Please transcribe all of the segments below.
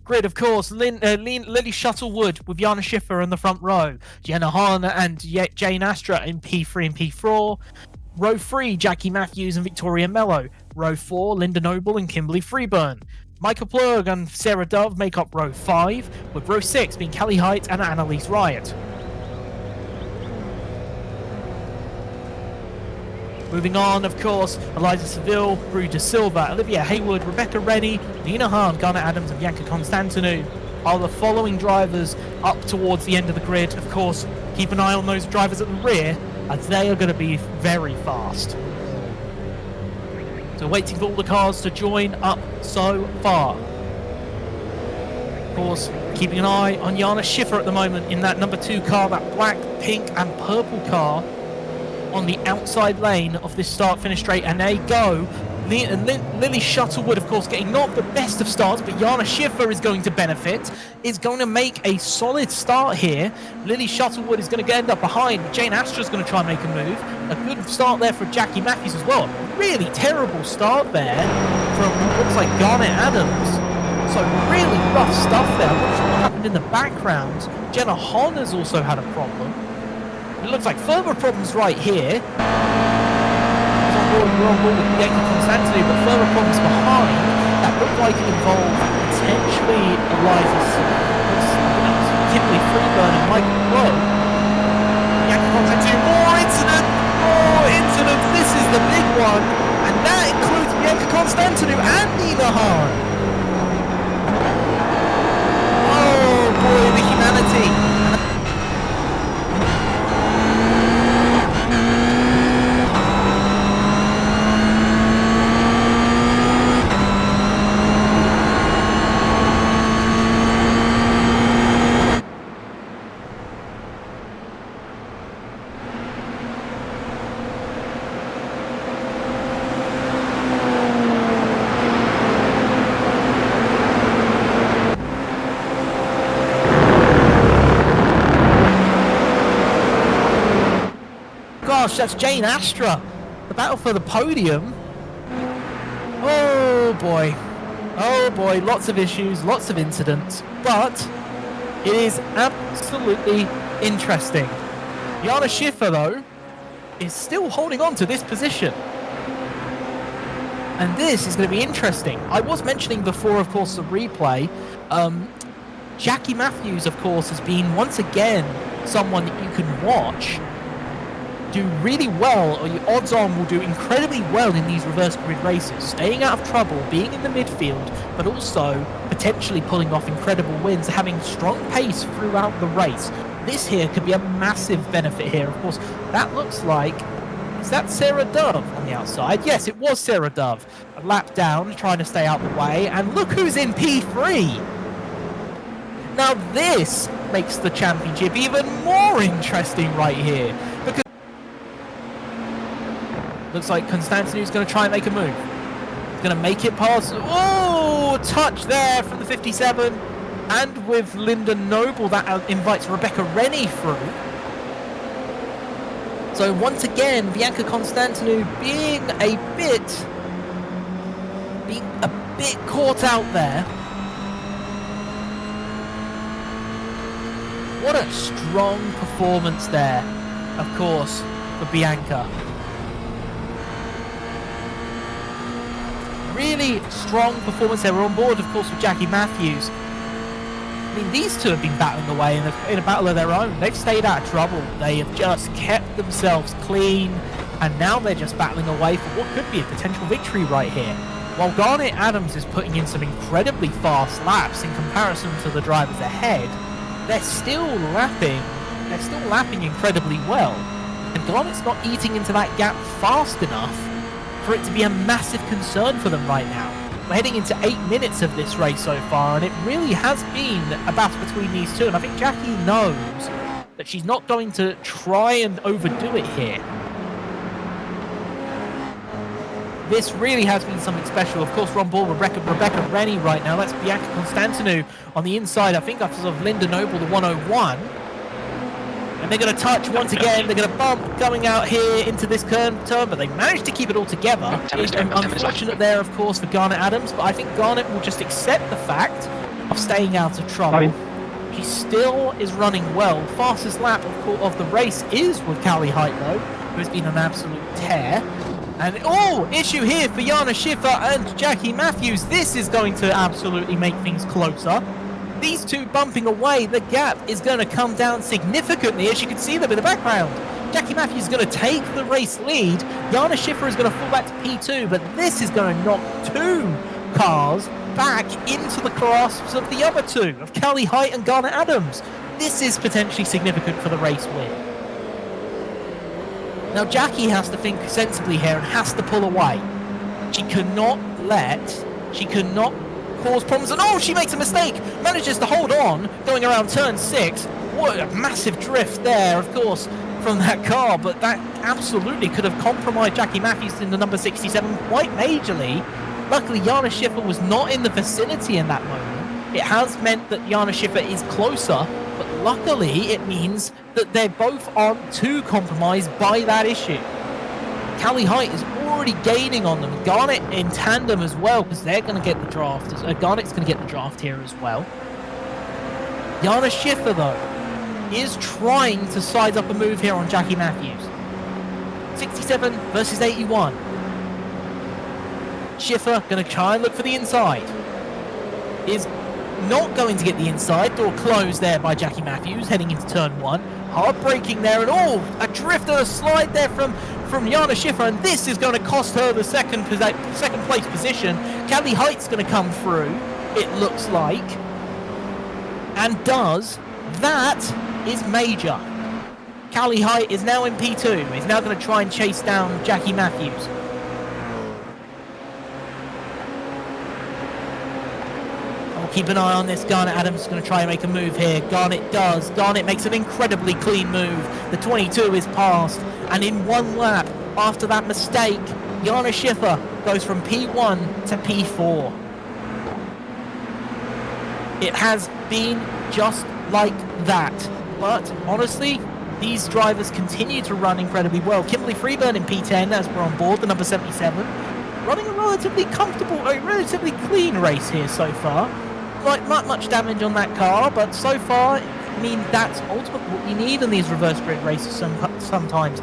grid, of course, Lily Shuttlewood with Jana Schiffer in the front row. Jenna Hahn and Jane Astra in P3 and P4. Row 3, Jackie Matthews and Victoria Mello. Row 4, Linda Noble and Kimberly Freeburn. Michael Plurg and Sarah Dove make up row 5, with row 6 being Kelly Height and Annalise Riot. Moving on, of course, Eliza Seville, Rue De Silva, Olivia Haywood, Rebecca Rennie, Nina Hahn, Garnet Adams and Bianca Constantinou are the following drivers up towards the end of the grid. Of course, keep an eye on those drivers at the rear, as they are going to be very fast. So waiting for all the cars to join up so far. Of course, keeping an eye on Jana Schiffer at the moment in that number 2 car, that black, pink and purple car on the outside lane of this start-finish straight, and they go. Lily Shuttlewood, of course, getting not the best of starts, but Jana Schiffer is going to benefit, is going to make a solid start here. Lily Shuttlewood is going to end up behind. Jane Astra's going to try and make a move. A good start there for Jackie Matthews as well. Really terrible start there from, looks like, Garnet Adams. So really rough stuff there. I'm not sure what happened in the background. Jenna Hahn has also had a problem. It looks like further problems right here. We're on board with Bianca Constantinou, but further problems behind that look like it involve potentially Eliza Kimberly Freeburn and Michael Rowe. Bianca Constantinou, more incidents, this is the big one, and that includes Bianca Constantinou and Nina Hahn. Oh boy, the humanity. Gosh, that's Jane Astra. The battle for the podium. Oh boy. Oh boy, lots of issues, lots of incidents, but it is absolutely interesting. Jana Schiffer, though, is still holding on to this position. And this is going to be interesting. I was mentioning before, of course, the replay. Jackie Matthews, of course, has been once again someone that you can watch do really well, or your odds on will do incredibly well in these reverse grid races, staying out of trouble, being in the midfield, but also potentially pulling off incredible wins, having strong pace throughout the race. This here could be a massive benefit here. Of course, that looks like, is that Sarah Dove on the outside? Yes, it was Sarah Dove. A lap down, trying to stay out the way, and look who's in P3! Now this makes the championship even more interesting right here, because looks like Constantinou's going to try and make a move. He's going to make it past. Oh, touch there from the 57. And with Linda Noble, that invites Rebecca Rennie through. So once again, Bianca Constantinou being a bit caught out there. What a strong performance there, of course, for Bianca. Really strong performance there. We're on board, of course, with Jackie Matthews. I mean, these two have been battling away in a battle of their own. They've stayed out of trouble. They have just kept themselves clean, and now they're just battling away for what could be a potential victory right here. While Garnet Adams is putting in some incredibly fast laps in comparison to the drivers ahead, they're still lapping incredibly well. And Garnet's not eating into that gap fast enough for it to be a massive concern for them right now. We're heading into 8 minutes of this race so far, and it really has been a battle between these two, and I think Jackie knows that she's not going to try and overdo it here. This really has been something special. Of course, we're on board with Rebecca Rennie right now. That's Bianca Constantinou on the inside. I think that's of Linda Noble, the 101. And they're going to touch once again. They're going to bump coming out here into this turn, but they managed to keep it all together. It's unfortunate there, of course, for Garnet Adams, but I think Garnet will just accept the fact of staying out of trouble. She still is running well. Fastest lap of the race is with Callie Height, though, who has been an absolute tear. And, issue here for Jana Schiffer and Jackie Matthews. This is going to absolutely make things closer. These two bumping away, the gap is going to come down significantly, as you can see them in the background. Jackie Matthews is going to take the race lead. Jana Schiffer is going to fall back to P2, but this is going to knock two cars back into the grasps of the other two, of Callie Height and Garnet Adams. This is potentially significant for the race win. Now Jackie has to think sensibly here and has to pull away. She cannot cause problems, and she makes a mistake, manages to hold on, going around turn 6. What a massive drift there, of course, from that car, but that absolutely could have compromised Jackie Matthews in the number 67 quite majorly. Luckily, Jana Schiffer was not in the vicinity in that moment. It has meant that Jana Schiffer is closer, but luckily it means that they both aren't too compromised by that issue. Callie Height is already gaining on them. Garnet in tandem as well, because they're going to get the draft. Garnet's going to get the draft here as well. Jana Schiffer, though, is trying to size up a move here on Jackie Matthews. 67 versus 81. Schiffer going to try and look for the inside. Is not going to get the inside. Door closed there by Jackie Matthews, heading into turn 1. Hard braking there, and a drift and a slide there from Jana Schiffer, and this is going to cost her the second place position. Callie Height's going to come through, it looks like, and does. That is major. Callie Height is now in P2. He's now going to try and chase down Jackie Matthews. Keep an eye on this. Garnet Adams is going to try and make a move here. Garnet does. Garnet makes an incredibly clean move. The 22 is passed. And in one lap, after that mistake, Jana Schiffer goes from P1 to P4. It has been just like that. But honestly, these drivers continue to run incredibly well. Kimberly Freeburn in P10 as we're on board, the number 77. Running a relatively comfortable, relatively clean race here so far. Not much damage on that car, but so far, I mean, that's ultimately what you need in these reverse grid races sometimes.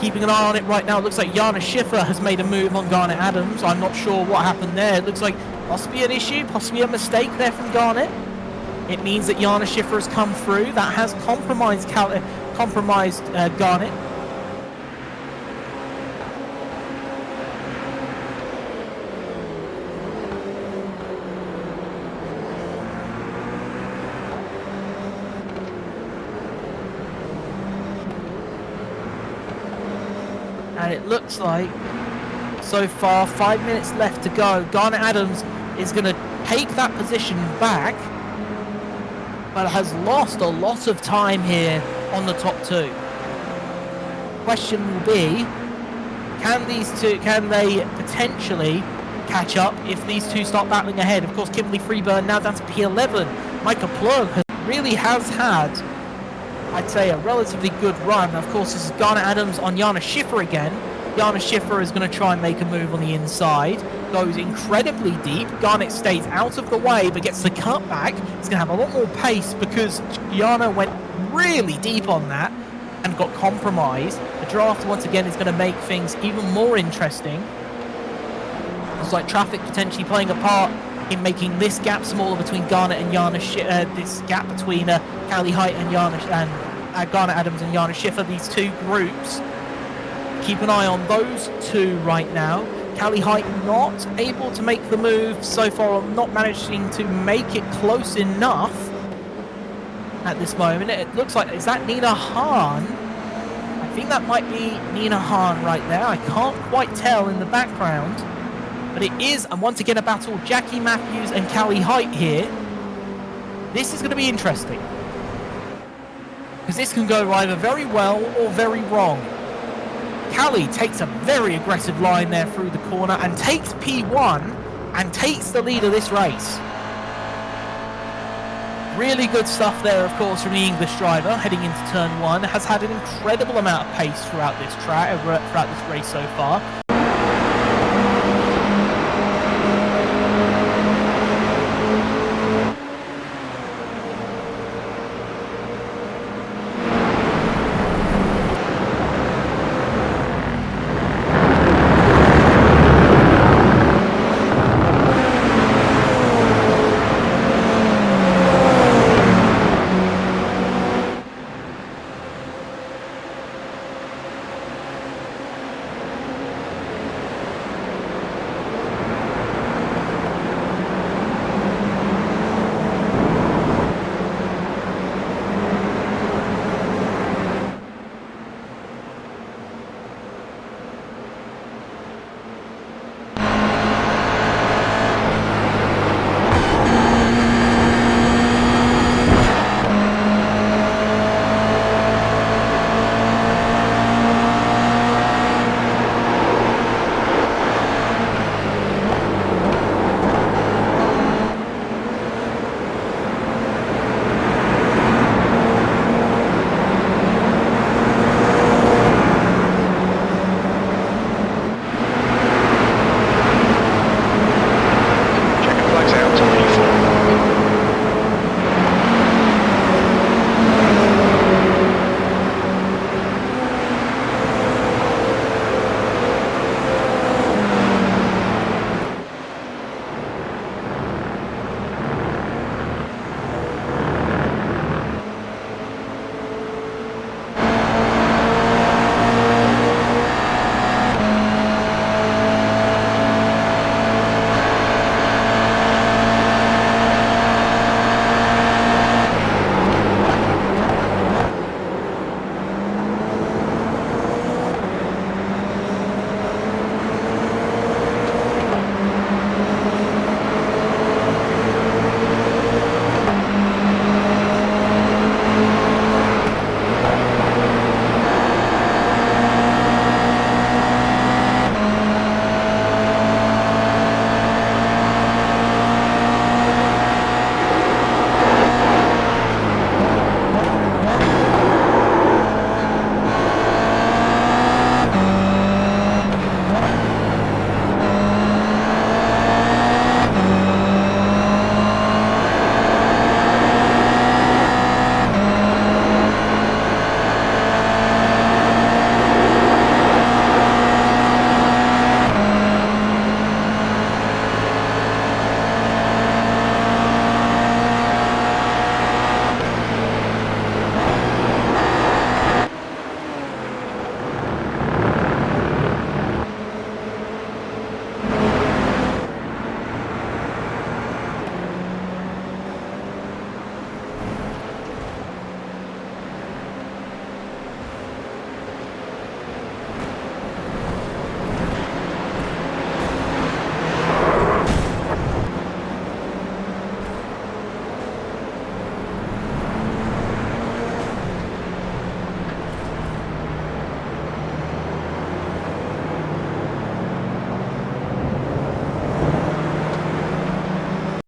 Keeping an eye on it right now, it looks like Jana Schiffer has made a move on Garnet Adams. I'm not sure what happened there. It looks like possibly an issue, possibly a mistake there from Garnet. It means that Jana Schiffer has come through. That has compromised Garnet. And it looks like, so far, 5 minutes left to go. Garnet Adams is going to take that position back, but has lost a lot of time here on the top two. Question will be, can they potentially catch up if these two start battling ahead? Of course, Kimberly Freeburn now down to P11. Micah Plug really has had, I'd say, a relatively good run. Of course, this is Garnet Adams on Jana Schiffer again. Jana Schiffer is going to try and make a move on the inside. Goes incredibly deep. Garnet stays out of the way, but gets the cut back. He's going to have a lot more pace because Jana went really deep on that and got compromised. The draft, once again, is going to make things even more interesting. It's like traffic potentially playing a part in making this gap smaller between Garnet and Jana Schiffer. This gap between Callie Height and Garnet Adams and Jana Schiffer. These two groups. Keep an eye on those two right now. Callie Height not able to make the move so far, not managing to make it close enough at this moment. It looks like, is that Nina Hahn? I think that might be Nina Hahn right there. I can't quite tell in the background. But it is, and once again, a battle. Jackie Matthews and Callie Height here. This is going to be interesting, because this can go either very well or very wrong. Callie takes a very aggressive line there through the corner and takes P1 and takes the lead of this race. Really good stuff there, of course, from the English driver heading into turn 1. Has had an incredible amount of pace throughout this race so far.